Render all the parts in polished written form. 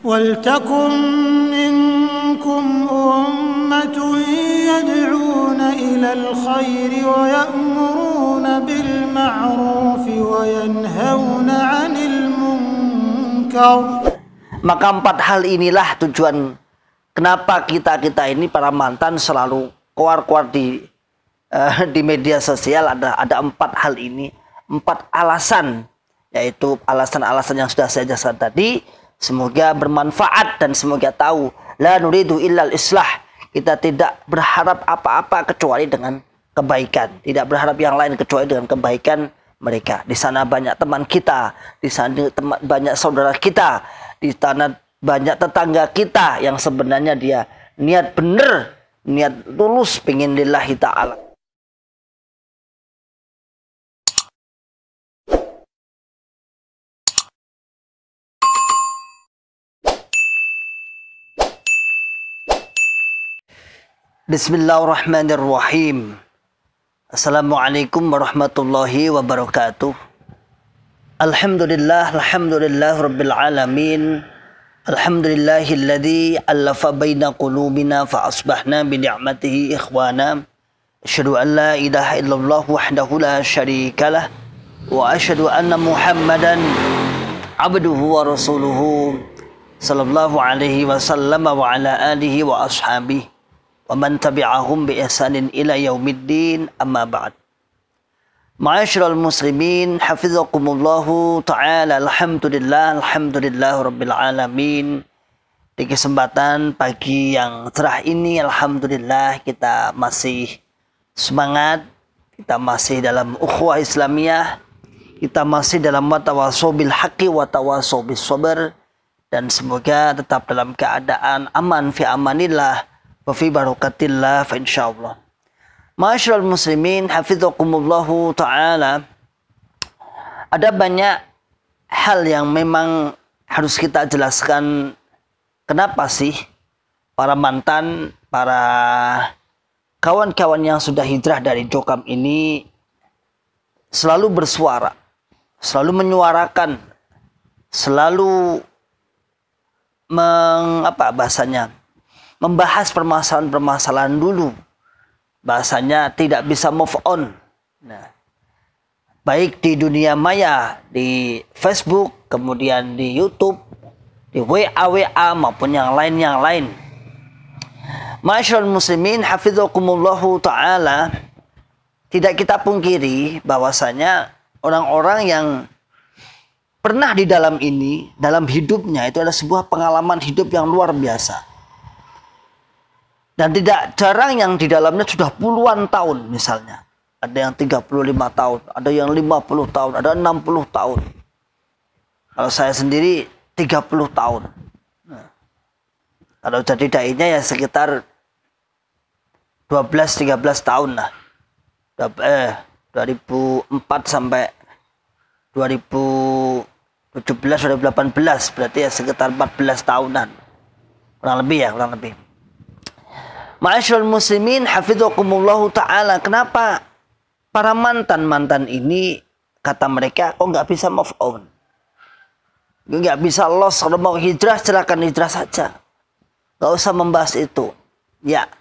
وَلْتَكُنْ مِنْكُمْ أُمَّةٌ يَدْعُونَ إِلَى الْخَيْرِ وَيَأْمُرُونَ بِالْمَعْرُوفِ وَيَنْهَوْنَ عَنِ الْمُنْكَرِ. Maka 4 hal inilah tujuan kenapa kita ini para mantan selalu keluar di media sosial. Ada 4 hal ini, 4 alasan, yaitu alasan-alasan yang sudah saya jelaskan tadi. Semoga bermanfaat dan semoga tahu. La nuridu illal islah. Kita tidak berharap apa-apa kecuali dengan kebaikan. Tidak berharap yang lain kecuali dengan kebaikan mereka. Di sana banyak teman kita, di sana banyak saudara kita, di sana banyak tetangga kita yang sebenarnya dia niat benar, niat tulus pengen lillahi ta'ala. Bismillahirrahmanirrahim. Assalamualaikum warahmatullahi wabarakatuh. Alhamdulillah rabbil alamin. Alhamdulillahilladzi allafa baina qulubina fa asbahna bi ni'matihi ikhwana. Asyhadu an la ilaha illallah wahdahu la syarikalah wa asyhadu anna Muhammadan abduhu wa rasuluhu sallallahu alaihi wasallam wa ala alihi wa ashabihi wa man tabi'ahum bi ihsanin ila yaumiddin, amma ba'd. Ma'asyiral muslimin, hafizakumullahu ta'ala. Alhamdulillah rabbil alamin. Di kesempatan pagi yang cerah ini, alhamdulillah kita masih semangat, kita masih dalam ukhuwah Islamiyah, kita masih dalam watawasau bil haqqi watawasau bis sabr, dan semoga tetap dalam keadaan aman fi amanillah wa fi barakatillah fa insyaallah. Ma'asyiral muslimin, hafizakumullahu ta'ala. Ada banyak hal yang memang harus kita jelaskan. Kenapa sih para mantan, para kawan-kawan yang sudah hijrah dari Jokam ini selalu bersuara, selalu menyuarakan, selalu membahas permasalahan-permasalahan dulu. Bahasanya tidak bisa move on. Nah, baik di dunia maya, di Facebook, kemudian di YouTube, di WA maupun yang lain. Ma'asyiral muslimin, hafizakumullahu ta'ala. Tidak kita pungkiri bahwasanya orang-orang yang pernah di dalam ini, dalam hidupnya itu ada sebuah pengalaman hidup yang luar biasa. Dan tidak jarang yang di dalamnya sudah puluhan tahun misalnya. Ada yang 35 tahun, ada yang 50 tahun, ada 60 tahun. Kalau saya sendiri 30 tahun. Nah, kalau jadi dai-nya ya sekitar 12-13 tahun lah. 2004 sampai 2017-2018 berarti ya sekitar 14 tahunan. Kurang lebih. Ma'asyiral muslimin, hafizakumullahu ta'ala. Kenapa para mantan ini, kata mereka, kok nggak bisa move on? Nggak bisa loss. Kalau mau hijrah, silakan hijrah saja. Nggak usah membahas itu. Ya,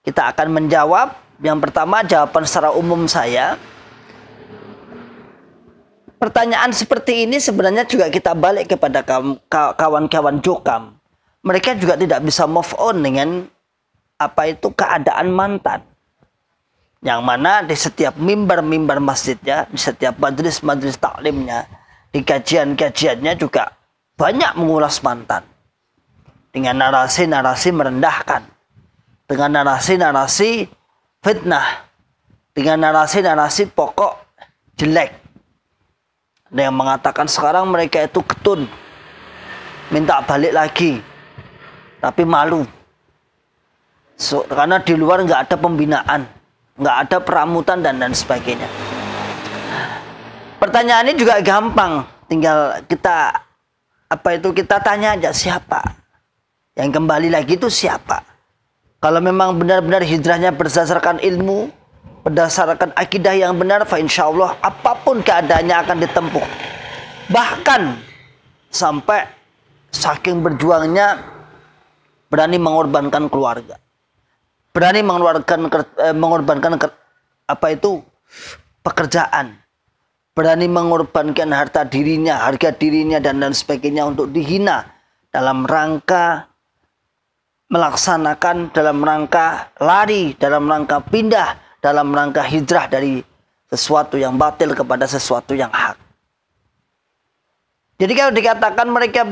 kita akan menjawab. Yang pertama, jawaban secara umum saya. Pertanyaan seperti ini sebenarnya juga kita balik kepada kawan-kawan Jokam. Mereka juga tidak bisa move on dengan keadaan mantan. Yang mana di setiap mimbar masjidnya, di setiap majelis taklimnya, di kajian-kajiannya juga banyak mengulas mantan. Dengan narasi-narasi merendahkan. Dengan narasi-narasi fitnah. Dengan narasi-narasi pokok jelek. Ada yang mengatakan sekarang mereka itu ketun. Minta balik lagi. Tapi malu. Karena di luar nggak ada pembinaan, nggak ada peramutan dan sebagainya. Pertanyaan ini juga gampang, tinggal kita tanya aja siapa yang kembali lagi itu siapa. Kalau memang benar-benar hijrahnya berdasarkan ilmu, berdasarkan akidah yang benar, fa insyaallah apapun keadaannya akan ditempuh. Bahkan sampai saking berjuangnya berani mengorbankan keluarga, berani mengorbankan pekerjaan, berani mengorbankan harta dirinya, harga dirinya dan sebagainya untuk dihina dalam rangka melaksanakan, dalam rangka lari, dalam rangka pindah, dalam rangka hijrah dari sesuatu yang batil kepada sesuatu yang hak. Jadi kalau dikatakan mereka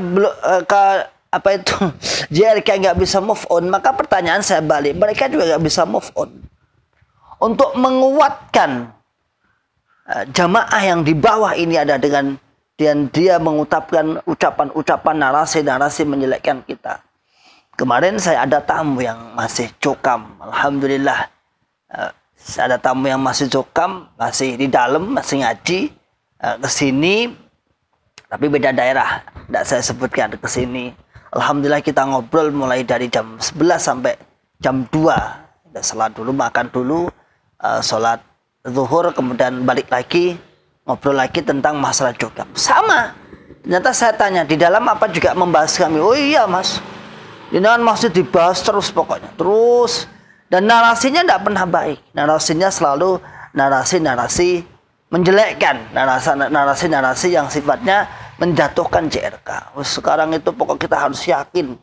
JRK nggak bisa move on, maka pertanyaan saya balik, mereka juga nggak bisa move on. Untuk menguatkan jamaah yang di bawah ini ada dengan dia mengutapkan ucapan-ucapan narasi-narasi menjelekkan kita. Kemarin saya ada tamu yang masih cokam, alhamdulillah. Saya ada tamu yang masih cokam, masih di dalam, masih ngaji, kesini, tapi beda daerah, tidak saya sebutkan kesini. Alhamdulillah kita ngobrol mulai dari jam 11 sampai jam 2. Kita salat dulu, makan dulu, sholat zuhur, kemudian balik lagi, ngobrol lagi tentang masalah cokam. Sama, ternyata saya tanya, di dalam apa juga membahas kami? Oh iya mas, jangan masih dibahas terus pokoknya, terus. Dan narasinya tidak pernah baik. Narasinya selalu narasi-narasi menjelekkan, narasi-narasi yang sifatnya menjatuhkan JRK. Sekarang itu pokok kita harus yakin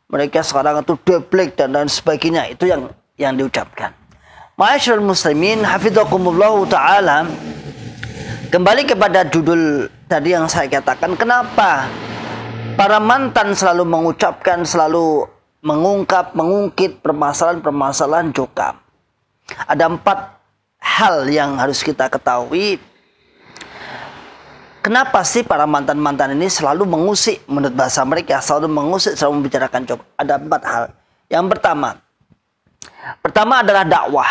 mereka sekarang itu deblek dan lain sebagainya. Itu yang diucapkan. Ma'asyiral muslimin, hafizakumullah ta'ala. Kembali kepada judul tadi yang saya katakan, kenapa para mantan selalu mengucapkan, selalu mengungkit permasalahan-permasalahan cokam. Ada 4 hal yang harus kita ketahui. Kenapa sih para mantan-mantan ini selalu mengusik, menurut bahasa mereka, selalu mengusik, selalu membicarakan cokam? Ada 4 hal. Yang pertama adalah dakwah.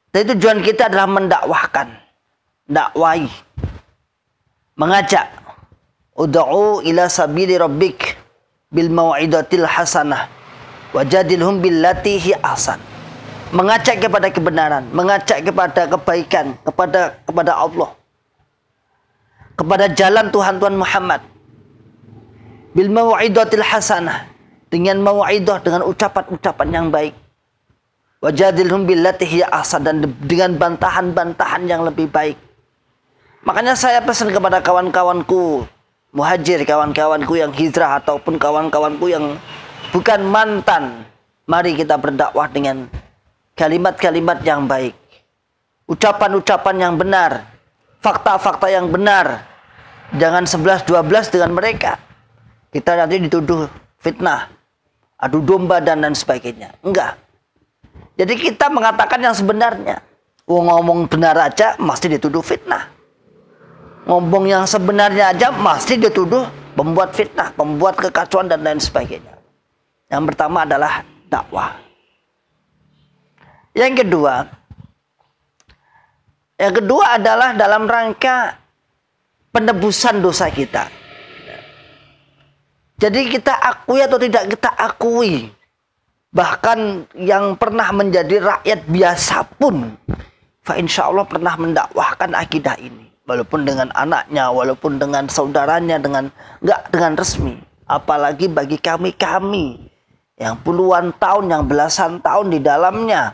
Dan tujuan kita adalah mendakwahkan, dakwai, mengajak. Ud'u ila sabili rabbik bil mau'idatil hasanah wajadilhum billati hi ahsan. Mengajak kepada kebenaran, mengajak kepada kebaikan, kepada Allah, kepada jalan Tuhan Muhammad. Bil mau'idatil hasanah, dengan mau'idah, dengan ucapan-ucapan yang baik. Wajadilhum billati hi ahsan, dan dengan bantahan-bantahan yang lebih baik. Makanya saya pesan kepada kawan-kawanku muhajir, kawan-kawanku yang hijrah ataupun kawan-kawanku yang bukan mantan, mari kita berdakwah dengan kalimat-kalimat yang baik, ucapan-ucapan yang benar, fakta-fakta yang benar. Jangan 11-12 dengan mereka, kita nanti dituduh fitnah, adu domba dan sebagainya. Enggak. Jadi kita mengatakan yang sebenarnya. Ngomong benar aja mesti dituduh fitnah. Ngomong yang sebenarnya aja mesti dituduh membuat fitnah, membuat kekacauan dan lain sebagainya. Yang pertama adalah dakwah. Yang kedua adalah dalam rangka penebusan dosa kita. Jadi kita akui atau tidak kita akui, bahkan yang pernah menjadi rakyat biasa pun, insya Allah pernah mendakwahkan akidah ini. Walaupun dengan anaknya, walaupun dengan saudaranya, enggak dengan resmi. Apalagi bagi kami yang puluhan tahun, yang belasan tahun di dalamnya,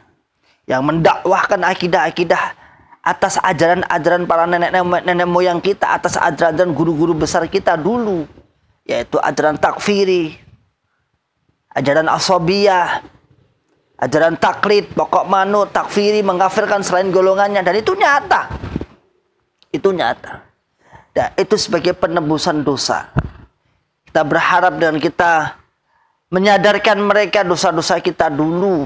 yang mendakwahkan akidah-akidah atas ajaran-ajaran para nenek moyang kita, atas ajaran guru-guru besar kita dulu, yaitu ajaran takfiri, ajaran asobiyah, ajaran taklid, pokok manut, takfiri, mengkafirkan selain golongannya, dan itu nyata. Itu nyata. Dan itu sebagai penebusan dosa. Kita berharap dengan kita menyadarkan mereka dosa-dosa kita dulu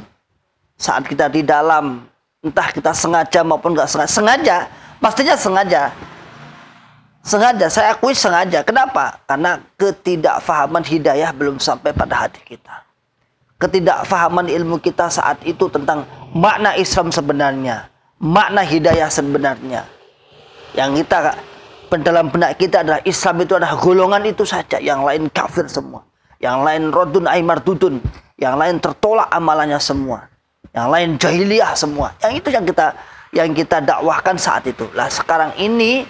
saat kita di dalam, entah kita sengaja maupun nggak sengaja. Sengaja, pastinya sengaja. Sengaja, saya akui sengaja. Kenapa? Karena ketidakfahaman hidayah belum sampai pada hati kita. Ketidakfahaman ilmu kita saat itu tentang makna Islam sebenarnya, makna hidayah sebenarnya. Yang kita dalam benak kita adalah Islam itu adalah golongan itu saja, yang lain kafir semua, yang lain rodun aimar dudun, yang lain tertolak amalannya semua, yang lain jahiliyah semua. Yang itu yang kita dakwahkan saat itu. Lah sekarang ini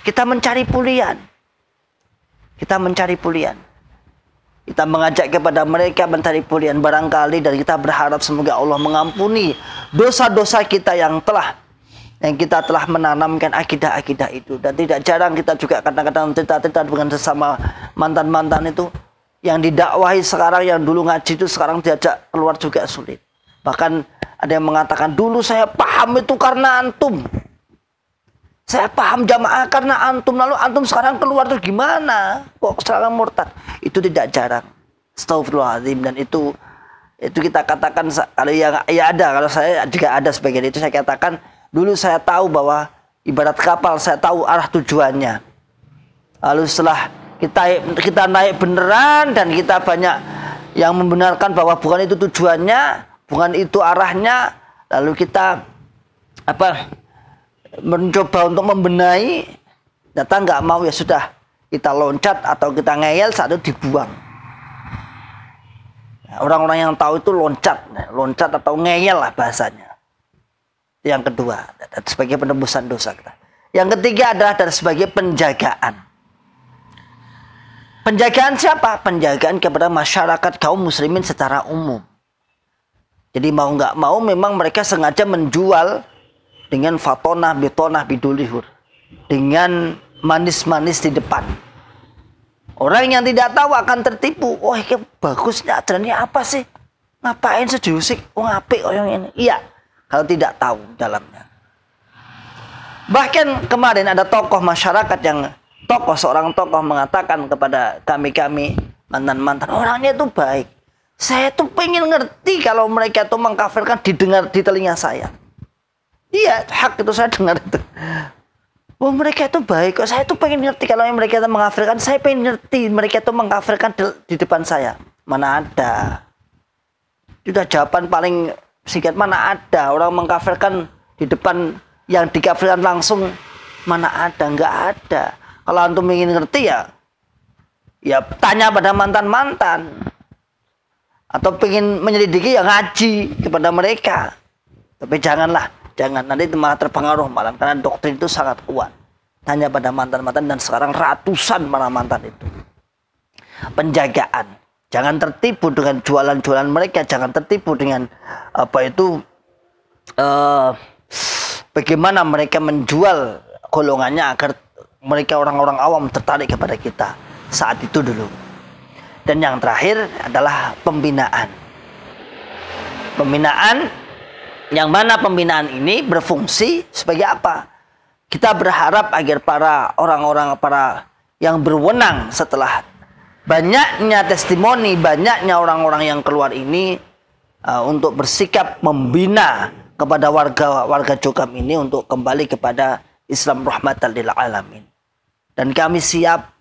kita mencari pulian, kita mencari pulian. Kita mengajak kepada mereka mencari pulian barangkali, dan kita berharap semoga Allah mengampuni dosa-dosa kita yang kita telah menanamkan akidah-akidah itu. Dan tidak jarang kita juga kadang-kadang cerita-cerita dengan sesama mantan-mantan itu yang didakwahi sekarang, yang dulu ngaji itu sekarang diajak keluar juga sulit. Bahkan ada yang mengatakan, dulu saya paham itu karena antum. Saya paham jamaah karena antum, lalu antum sekarang keluar tuh gimana? Kok sekarang murtad? Itu tidak jarang. Astagfirullahaladzim. Dan itu kita katakan, kalau ya ada, kalau saya juga ada sebagian itu, saya katakan dulu saya tahu bahwa ibarat kapal, saya tahu arah tujuannya. Lalu setelah kita naik beneran dan kita banyak yang membenarkan bahwa bukan itu tujuannya, bukan itu arahnya, lalu kita mencoba untuk membenahi, datang nggak mau, ya sudah, kita loncat atau kita ngeyel, saat itu dibuang. Orang-orang yang tahu itu loncat atau ngeyel lah bahasanya. Yang kedua, sebagai penebusan dosa kita. Yang ketiga adalah dari sebagai penjagaan. Penjagaan siapa? Penjagaan kepada masyarakat kaum muslimin secara umum. Jadi mau nggak mau memang mereka sengaja menjual dengan fatonah, bitonah, bidulihur, dengan manis-manis di depan. Orang yang tidak tahu akan tertipu. Oh, ini bagusnya ajarannya apa sih? Ngapain sih diusik? Oh, ngapik yang ini. Iya, kalau tidak tahu dalamnya. Bahkan kemarin ada tokoh masyarakat seorang tokoh mengatakan kepada kami mantan-mantan, orangnya itu baik. Saya tuh pengen ngerti kalau mereka tuh mengkafirkan, didengar di telinga saya. Iya, hak itu saya dengar itu. Oh, mereka itu baik kok. Saya tuh pengen ngerti kalau mereka itu mengkafirkan. Saya pengen ngerti mereka itu mengkafirkan di depan saya. Mana ada? Sudah jawaban paling singkat. Mana ada orang mengkafirkan di depan yang dikafirkan langsung? Mana ada? Enggak ada. Kalau antum ingin ngerti ya tanya pada mantan-mantan. Atau pengen menyelidiki, ya ngaji kepada mereka. Tapi jangan, nanti malah terpengaruh malah, karena doktrin itu sangat kuat. Tanya pada mantan-mantan, dan sekarang ratusan para mantan itu. Penjagaan. Jangan tertipu dengan jualan-jualan mereka, jangan tertipu dengan bagaimana mereka menjual golongannya agar mereka orang-orang awam tertarik kepada kita saat itu dulu. Dan yang terakhir adalah pembinaan. Pembinaan yang mana pembinaan ini berfungsi sebagai apa? Kita berharap agar para orang-orang yang berwenang setelah banyaknya testimoni, banyaknya orang-orang yang keluar ini untuk bersikap membina kepada warga Jogam ini untuk kembali kepada Islam rahmatan lil alamin. Dan kami siap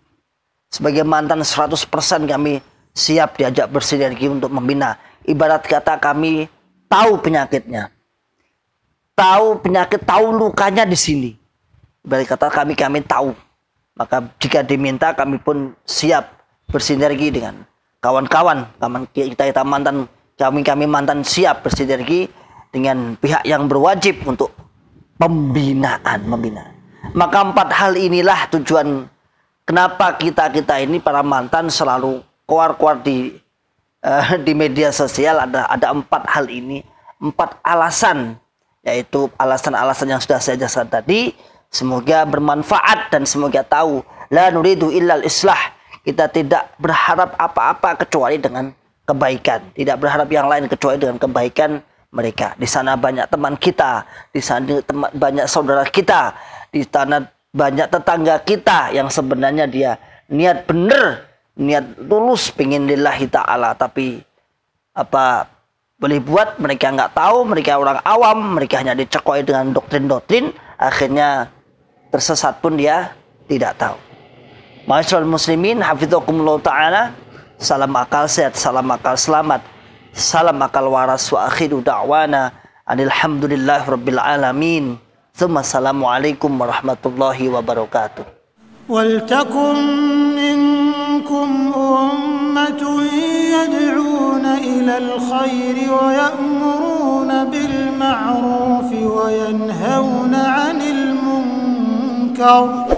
sebagai mantan 100% kami siap diajak bersinergi untuk membina. Ibarat kata kami tahu penyakitnya. Tahu penyakit, tahu lukanya di sini. Ibarat kata kami tahu. Maka jika diminta kami pun siap bersinergi dengan kawan-kawan kita mantan, kami mantan siap bersinergi dengan pihak yang berwajib untuk membina. Maka 4 hal inilah tujuan kenapa kita ini para mantan selalu keluar di media sosial. Ada 4 hal ini, 4 alasan, yaitu alasan-alasan yang sudah saya jelaskan tadi. Semoga bermanfaat dan semoga tahu. La nuridu illal islah. Kita tidak berharap apa-apa kecuali dengan kebaikan. Tidak berharap yang lain kecuali dengan kebaikan mereka. Di sana banyak teman kita, di sana banyak saudara kita, di sana banyak tetangga kita yang sebenarnya dia niat bener, niat tulus pengen lillahi ta'ala, tapi boleh buat mereka nggak tahu, mereka orang awam, mereka hanya dicekoi dengan doktrin-doktrin, akhirnya tersesat pun dia tidak tahu. Ma'asyiral muslimin, hafizakumullah ta'ala. Salam akal sehat, salam akal selamat, salam akal waras, wa akhiru da'wana alhamdulillahi rabbil alamin. Assalamualaikum warahmatullahi wabarakatuh. Waltakum minkum ummatun yad'una ilal khairi wa ya'muruna bil ma'rufi wa yanhauna 'anil munkar